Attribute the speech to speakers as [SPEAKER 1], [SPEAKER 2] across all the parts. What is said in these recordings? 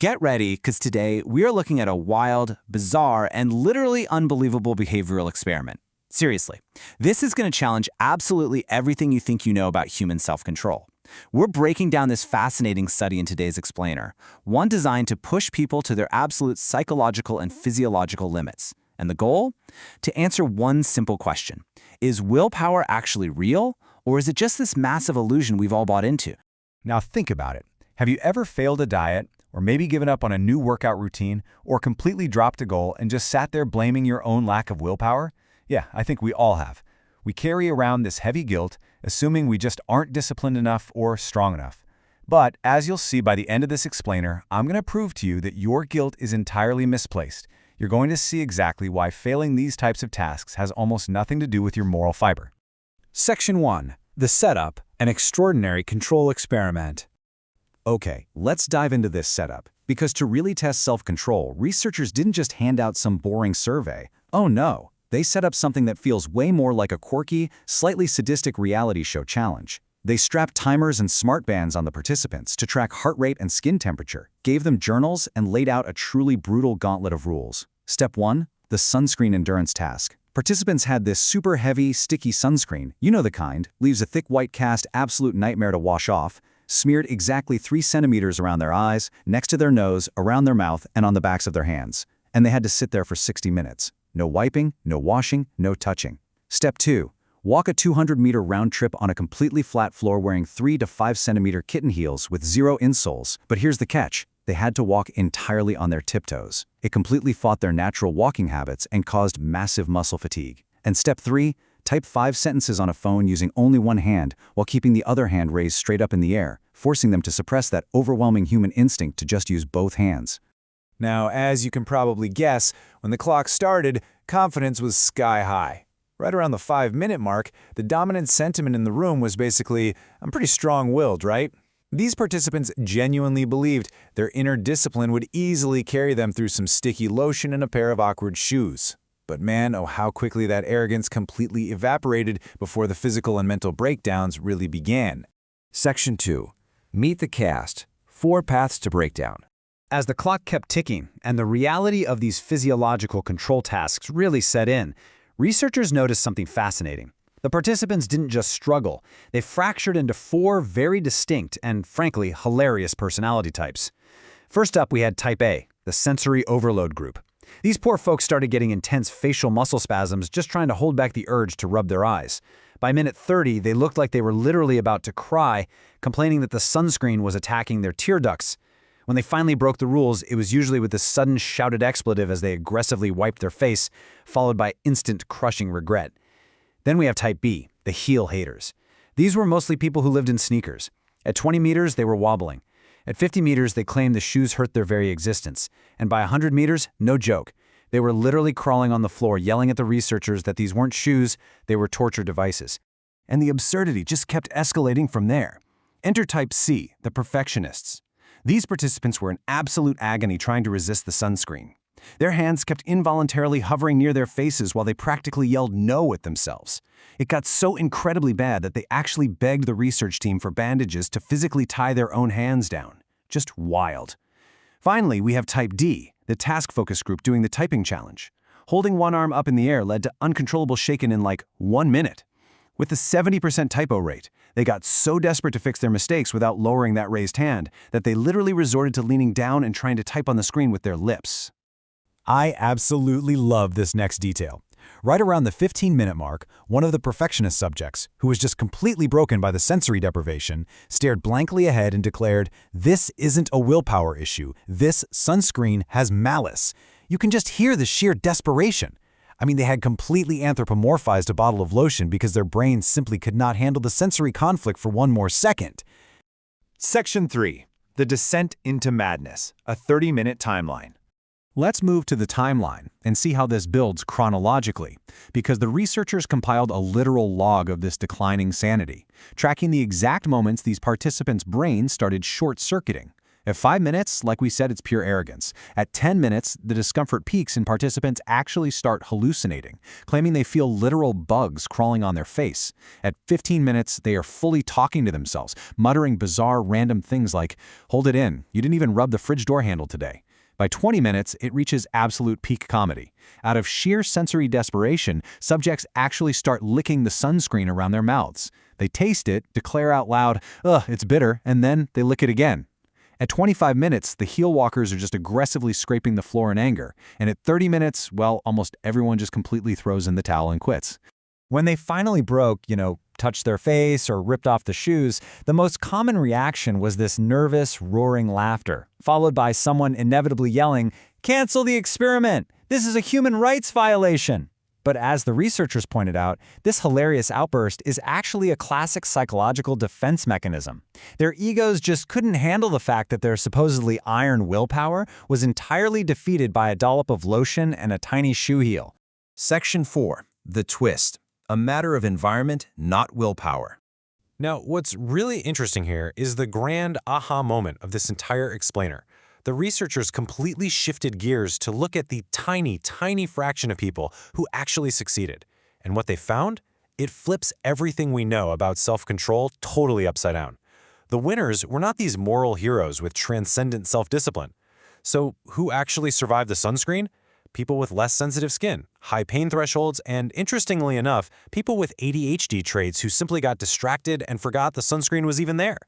[SPEAKER 1] Get ready, because today we are looking at a wild, bizarre, and literally unbelievable behavioral experiment. Seriously, this is going to challenge absolutely everything you think you know about human self-control. We're breaking down this fascinating study in today's explainer, one designed to push people to their absolute psychological and physiological limits. And the goal? To answer one simple question. Is willpower actually real, or is it just this massive illusion we've all bought into?
[SPEAKER 2] Now think about it. Have you ever failed a diet, or maybe given up on a new workout routine, or completely dropped a goal and just sat there blaming your own lack of willpower? Yeah, I think we all have. We carry around this heavy guilt, assuming we just aren't disciplined enough or strong enough. But as you'll see by the end of this explainer, I'm going to prove to you that your guilt is entirely misplaced. You're going to see exactly why failing these types of tasks has almost nothing to do with your moral fiber.
[SPEAKER 3] Section 1. The Setup, an Extraordinary Control Experiment.
[SPEAKER 4] Okay, let's dive into this setup, because to really test self-control, researchers didn't just hand out some boring survey. Oh no, they set up something that feels way more like a quirky, slightly sadistic reality show challenge. They strapped timers and smart bands on the participants to track heart rate and skin temperature, gave them journals, and laid out a truly brutal gauntlet of rules. Step 1. The sunscreen endurance task. Participants had this super heavy, sticky sunscreen, you know the kind, leaves a thick white cast, absolute nightmare to wash off, smeared exactly 3 centimeters around their eyes, next to their nose, around their mouth, and on the backs of their hands. And they had to sit there for 60 minutes. No wiping, no washing, no touching. Step 2. Walk a 200-meter round trip on a completely flat floor wearing 3 to 5 centimeter kitten heels with 0 insoles. But here's the catch. They had to walk entirely on their tiptoes. It completely fought their natural walking habits and caused massive muscle fatigue. And step 3. Type 5 sentences on a phone using only one hand while keeping the other hand raised straight up in the air, forcing them to suppress that overwhelming human instinct to just use both hands.
[SPEAKER 3] Now, as you can probably guess, when the clock started, confidence was sky high. Right around the 5-minute mark, the dominant sentiment in the room was basically, I'm pretty strong-willed, right? These participants genuinely believed their inner discipline would easily carry them through some sticky lotion and a pair of awkward shoes. But man, oh how quickly that arrogance completely evaporated before the physical and mental breakdowns really began.
[SPEAKER 5] Section 2. Meet the cast. 4 paths to breakdown.
[SPEAKER 6] As the clock kept ticking and the reality of these physiological control tasks really set in, researchers noticed something fascinating. The participants didn't just struggle, they fractured into 4 very distinct and, frankly, hilarious personality types. First up, we had Type A, the sensory overload group. These poor folks started getting intense facial muscle spasms just trying to hold back the urge to rub their eyes. By minute 30, they looked like they were literally about to cry, complaining that the sunscreen was attacking their tear ducts. When they finally broke the rules, it was usually with a sudden shouted expletive as they aggressively wiped their face, followed by instant crushing regret. Then we have Type B, the heel haters. These were mostly people who lived in sneakers. At 20 meters, they were wobbling. At 50 meters, they claimed the shoes hurt their very existence. And by 100 meters, no joke. They were literally crawling on the floor, yelling at the researchers that these weren't shoes, they were torture devices. And the absurdity just kept escalating from there. Enter Type C, the perfectionists. These participants were in absolute agony trying to resist the sunscreen. Their hands kept involuntarily hovering near their faces while they practically yelled no at themselves. It got so incredibly bad that they actually begged the research team for bandages to physically tie their own hands down. Just wild. Finally, we have Type D, the task focus group doing the typing challenge. Holding one arm up in the air led to uncontrollable shaking in like 1 minute. With a 70% typo rate, they got so desperate to fix their mistakes without lowering that raised hand that they literally resorted to leaning down and trying to type on the screen with their lips.
[SPEAKER 2] I absolutely love this next detail. Right around the 15-minute mark, one of the perfectionist subjects, who was just completely broken by the sensory deprivation, stared blankly ahead and declared, "This isn't a willpower issue. This sunscreen has malice." You can just hear the sheer desperation. I mean, they had completely anthropomorphized a bottle of lotion because their brains simply could not handle the sensory conflict for 1 more second.
[SPEAKER 3] Section 3. The Descent into Madness, a 30-minute timeline.
[SPEAKER 4] Let's move to the timeline and see how this builds chronologically, because the researchers compiled a literal log of this declining sanity, tracking the exact moments these participants' brains started short-circuiting. At 5 minutes, like we said, it's pure arrogance. At 10 minutes, the discomfort peaks and participants actually start hallucinating, claiming they feel literal bugs crawling on their face. At 15 minutes, they are fully talking to themselves, muttering bizarre random things like, "Hold it in, you didn't even rub the fridge door handle today." By 20 minutes, it reaches absolute peak comedy. Out of sheer sensory desperation, subjects actually start licking the sunscreen around their mouths. They taste it, declare out loud, "Ugh, it's bitter," and then they lick it again. At 25 minutes, the heel walkers are just aggressively scraping the floor in anger. And at 30 minutes, well, almost everyone just completely throws in the towel and quits.
[SPEAKER 6] When they finally broke, touched their face or ripped off the shoes, the most common reaction was this nervous, roaring laughter, followed by someone inevitably yelling, "Cancel the experiment! This is a human rights violation!" But as the researchers pointed out, this hilarious outburst is actually a classic psychological defense mechanism. Their egos just couldn't handle the fact that their supposedly iron willpower was entirely defeated by a dollop of lotion and a tiny shoe heel.
[SPEAKER 5] Section 4. The twist. A matter of environment, not willpower.
[SPEAKER 7] Now, what's really interesting here is the grand aha moment of this entire explainer. The researchers completely shifted gears to look at the tiny, tiny fraction of people who actually succeeded. And what they found? It flips everything we know about self-control totally upside down. The winners were not these moral heroes with transcendent self-discipline. So who actually survived the sunscreen? People with less sensitive skin, high pain thresholds, and interestingly enough, people with ADHD traits who simply got distracted and forgot the sunscreen was even there.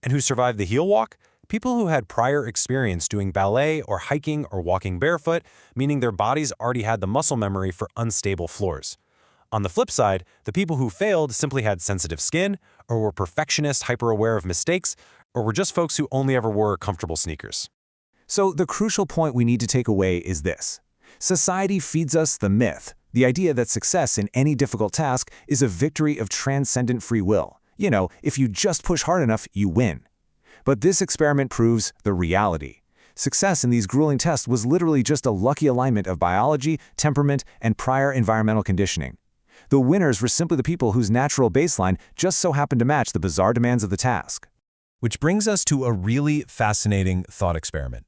[SPEAKER 7] And who survived the heel walk? People who had prior experience doing ballet or hiking or walking barefoot, meaning their bodies already had the muscle memory for unstable floors. On the flip side, the people who failed simply had sensitive skin, or were perfectionist, hyper-aware of mistakes, or were just folks who only ever wore comfortable sneakers.
[SPEAKER 1] So the crucial point we need to take away is this. Society feeds us the myth, the idea that success in any difficult task is a victory of transcendent free will. If you just push hard enough, you win. But this experiment proves the reality. Success in these grueling tests was literally just a lucky alignment of biology, temperament, and prior environmental conditioning. The winners were simply the people whose natural baseline just so happened to match the bizarre demands of the task.
[SPEAKER 5] Which brings us to a really fascinating thought experiment.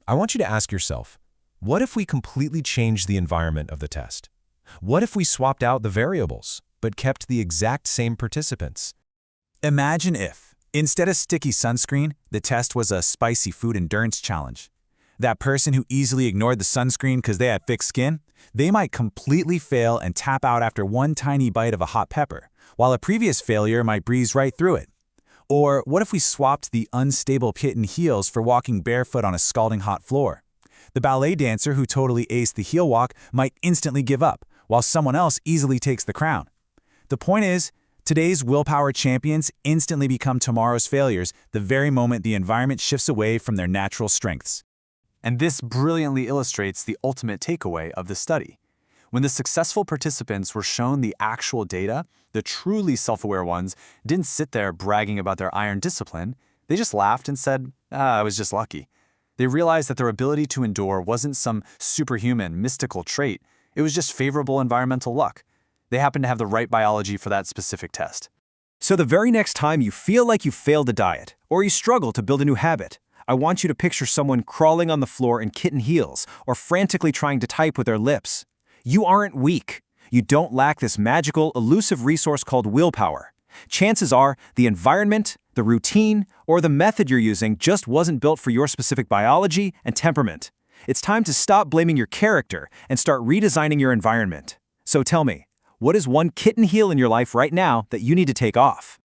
[SPEAKER 5] I want you to ask yourself, what if we completely changed the environment of the test? What if we swapped out the variables, but kept the exact same participants?
[SPEAKER 3] Imagine if, instead of sticky sunscreen, the test was a spicy food endurance challenge. That person who easily ignored the sunscreen because they had thick skin, they might completely fail and tap out after one tiny bite of a hot pepper, while a previous failure might breeze right through it. Or what if we swapped the unstable kitten heels for walking barefoot on a scalding hot floor? The ballet dancer who totally aced the heel walk might instantly give up, while someone else easily takes the crown. The point is, today's willpower champions instantly become tomorrow's failures the very moment the environment shifts away from their natural strengths.
[SPEAKER 8] And this brilliantly illustrates the ultimate takeaway of the study. When the successful participants were shown the actual data, the truly self-aware ones didn't sit there bragging about their iron discipline. They just laughed and said, I was just lucky. They realized that their ability to endure wasn't some superhuman, mystical trait. It was just favorable environmental luck. They happened to have the right biology for that specific test.
[SPEAKER 1] So the very next time you feel like you failed a diet, or you struggle to build a new habit, I want you to picture someone crawling on the floor in kitten heels or frantically trying to type with their lips. You aren't weak. You don't lack this magical, elusive resource called willpower. Chances are the environment, the routine, or the method you're using just wasn't built for your specific biology and temperament. It's time to stop blaming your character and start redesigning your environment. So tell me, what is one kitten heel in your life right now that you need to take off?